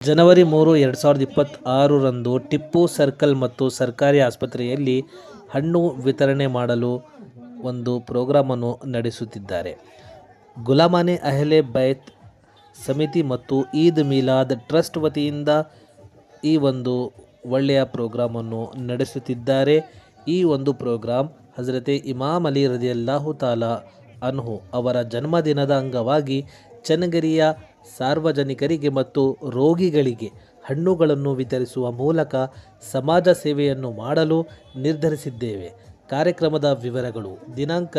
ಜನವರಿ 3, 2026ರಂದು Tipu circle ಮತ್ತು ಸರ್ಕಾರಿ ಆಸ್ಪತ್ರೆಯಲ್ಲಿ ಹಣ್ಣು ವಿತರಣೆ ಮಾಡಲು ಒಂದು ಪ್ರೋಗ್ರಾಮನ್ನು ನಡೆಸುತ್ತಿದ್ದಾರೆ. ಗುಲಾಮನೆ ಅಹ್ಲೆ ಬೈತ್ ಸಮಿತಿ ಮತ್ತು ಈದ್ ಮಿಲಾದ್ ಟ್ರಸ್ಟ್ ವತಿಯಿಂದ ಈ ಒಂದು ಒಳ್ಳೆಯ ಪ್ರೋಗ್ರಾಮನ್ನು ನಡೆಸುತ್ತಿದ್ದಾರೆ. ಈ ಒಂದು ಪ್ರೋಗ್ರಾಂ ಹಜರತೆ ಇಮಾಮ್ ಅಲಿ ರದಿಯಲ್ಲಾಹು ತಾಲಾ ಅನ್ಹು ಅವರ ಜನ್ಮದಿನದ ಅಂಗವಾಗಿ ಚನ್ನಗಿರಿಯ ಸಾರ್ವಜನಿಕರಿಗೆ ಮತ್ತು ರೋಗಿಗಳಿಗೆ ಹಣ್ಣುಗಳನ್ನು ವಿತರಿಸುವ ಮೂಲಕ ಸಮಾಜ ಸೇವೆಯನ್ನು ಮಾಡಲು ನಿರ್ಧರಿಸಿದ್ದೇವೆ. ಕಾರ್ಯಕ್ರಮದ ವಿವರಗಳು: ದಿನಾಂಕ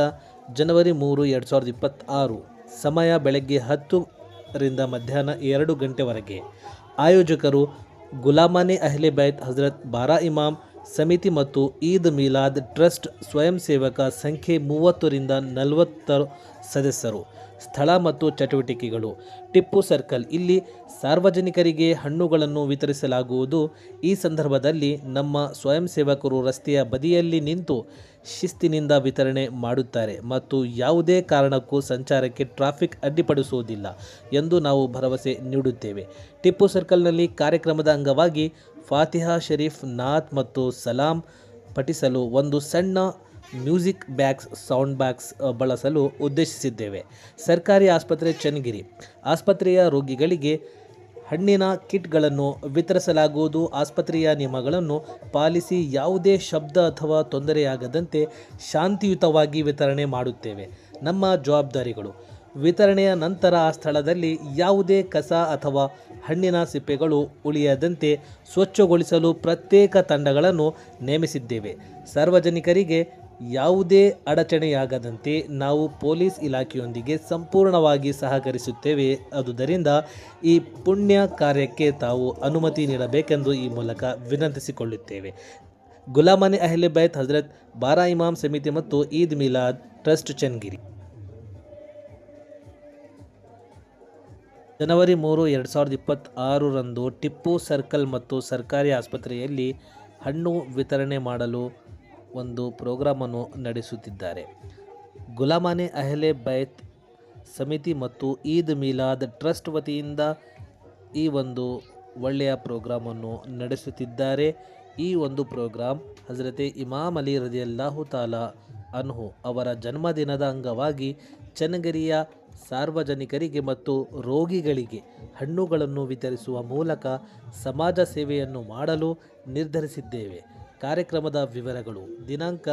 ಜನವರಿ 3, 2026, ಸಮಯ ಬೆಳಗ್ಗೆ 10ರಿಂದ ಮಧ್ಯಾಹ್ನ 2 ಗಂಟೆವರೆಗೆ. ಆಯೋಜಕರು ಗುಲಾಮನೆ ಅಹ್ಲೆ ಬೈತ್ ಹಜರತ್ ಬಾರಾ ಇಮಾಮ್ ಸಮಿತಿ ಮತ್ತು ಈದ್ ಮಿಲಾದ್ ಟ್ರಸ್ಟ್ ಸ್ವಯಂ ಸೇವಕ. ಸಂಖ್ಯೆ 30ರಿಂದ 40 ಸದಸ್ಯರು. ಸ್ಥಳ ಮತ್ತು ಚಟುವಟಿಕೆಗಳು: ಟಿಪ್ಪು ಸರ್ಕಲ್. ಇಲ್ಲಿ ಸಾರ್ವಜನಿಕರಿಗೆ ಹಣ್ಣುಗಳನ್ನು ವಿತರಿಸಲಾಗುವುದು. ಈ ಸಂದರ್ಭದಲ್ಲಿ ನಮ್ಮ ಸ್ವಯಂ ಸೇವಕರು ರಸ್ತೆಯ ಬದಿಯಲ್ಲಿ ನಿಂತು ಶಿಸ್ತಿನಿಂದ ವಿತರಣೆ ಮಾಡುತ್ತಾರೆ ಮತ್ತು ಯಾವುದೇ ಕಾರಣಕ್ಕೂ ಸಂಚಾರಕ್ಕೆ ಟ್ರಾಫಿಕ್ ಅಡ್ಡಿಪಡಿಸುವುದಿಲ್ಲ ಎಂದು ನಾವು ಭರವಸೆ ನೀಡುತ್ತೇವೆ. ಟಿಪ್ಪು ಸರ್ಕಲ್ನಲ್ಲಿ ಕಾರ್ಯಕ್ರಮದ ಅಂಗವಾಗಿ ಫಾತಿಹಾ ಶರೀಫ್, ನಾತ್ ಮತ್ತು ಸಲಾಂ ಪಠಿಸಲು ಒಂದು ಸಣ್ಣ ಮ್ಯೂಸಿಕ್ ಬಾಕ್ಸ್, ಸೌಂಡ್ ಬಾಕ್ಸ್ ಬಳಸಲು ಉದ್ದೇಶಿಸಿದ್ದೇವೆ. ಸರ್ಕಾರಿ ಆಸ್ಪತ್ರೆ ಚನ್ನಗಿರಿ. ಆಸ್ಪತ್ರೆಯ ರೋಗಿಗಳಿಗೆ ಹಣ್ಣಿನ ಕಿಟ್ಗಳನ್ನು ವಿತರಿಸಲಾಗುವುದು. ಆಸ್ಪತ್ರೆಯ ನಿಯಮಗಳನ್ನು ಪಾಲಿಸಿ ಯಾವುದೇ ಶಬ್ದ ಅಥವಾ ತೊಂದರೆಯಾಗದಂತೆ ಶಾಂತಿಯುತವಾಗಿ ವಿತರಣೆ ಮಾಡುತ್ತೇವೆ. ನಮ್ಮ ಜವಾಬ್ದಾರಿಗಳು: ವಿತರಣೆಯ ನಂತರ ಆ ಸ್ಥಳದಲ್ಲಿ ಯಾವುದೇ ಕಸ ಅಥವಾ ಹಣ್ಣಿನ ಸಿಪ್ಪೆಗಳು ಉಳಿಯದಂತೆ ಸ್ವಚ್ಛಗೊಳಿಸಲು ಪ್ರತ್ಯೇಕ ತಂಡಗಳನ್ನು ನೇಮಿಸಿದ್ದೇವೆ. ಸಾರ್ವಜನಿಕರಿಗೆ ಯಾವುದೇ ಅಡಚಣೆಯಾಗದಂತೆ ನಾವು ಪೊಲೀಸ್ ಇಲಾಖೆಯೊಂದಿಗೆ ಸಂಪೂರ್ಣವಾಗಿ ಸಹಕರಿಸುತ್ತೇವೆ. ಆದುದರಿಂದ ಈ ಪುಣ್ಯ ಕಾರ್ಯಕ್ಕೆ ತಾವು ಅನುಮತಿ ನೀಡಬೇಕೆಂದು ಈ ಮೂಲಕ ವಿನಂತಿಸಿಕೊಳ್ಳುತ್ತೇವೆ. ಗುಲಾಮನೆ ಅಹ್ಲೆ ಬೈತ್ ಹಜರತ್ ಬಾರಾ ಇಮಾಮ್ ಸಮಿತಿ ಮತ್ತು ಈದ್ ಮಿಲಾದ್ ಟ್ರಸ್ಟ್, ಚನ್ನಗಿರಿ. ಜನವರಿ 3, 2026ರಂದು ಟಿಪ್ಪು ಸರ್ಕಲ್ ಮತ್ತು ಸರ್ಕಾರಿ ಆಸ್ಪತ್ರೆಯಲ್ಲಿ ಹಣ್ಣು ವಿತರಣೆ ಮಾಡಲು ಒಂದು ಪ್ರೋಗ್ರಾಮನ್ನು ನಡೆಸುತ್ತಿದ್ದಾರೆ. ಗುಲಾಮನೆ ಅಹ್ಲೆ ಬೈತ್ ಸಮಿತಿ ಮತ್ತು ಈದ್ ಮಿಲಾದ್ ಟ್ರಸ್ಟ್ ವತಿಯಿಂದ ಈ ಒಂದು ಒಳ್ಳೆಯ ಪ್ರೋಗ್ರಾಮನ್ನು ನಡೆಸುತ್ತಿದ್ದಾರೆ. ಈ ಒಂದು ಪ್ರೋಗ್ರಾಂ ಹಜರತೆ ಇಮಾಮ್ ಅಲಿ ರದಿಯಲ್ಲಾಹು ತಾಲಾ ಅನ್ಹು ಅವರ ಜನ್ಮದಿನದ ಅಂಗವಾಗಿ ಚನ್ನಗಿರಿಯ ಸಾರ್ವಜನಿಕರಿಗೆ ಮತ್ತು ರೋಗಿಗಳಿಗೆ ಹಣ್ಣುಗಳನ್ನು ವಿತರಿಸುವ ಮೂಲಕ ಸಮಾಜ ಸೇವೆಯನ್ನು ಮಾಡಲು ನಿರ್ಧರಿಸಿದ್ದೇವೆ. ಕಾರ್ಯಕ್ರಮದ ವಿವರಗಳು: ದಿನಾಂಕ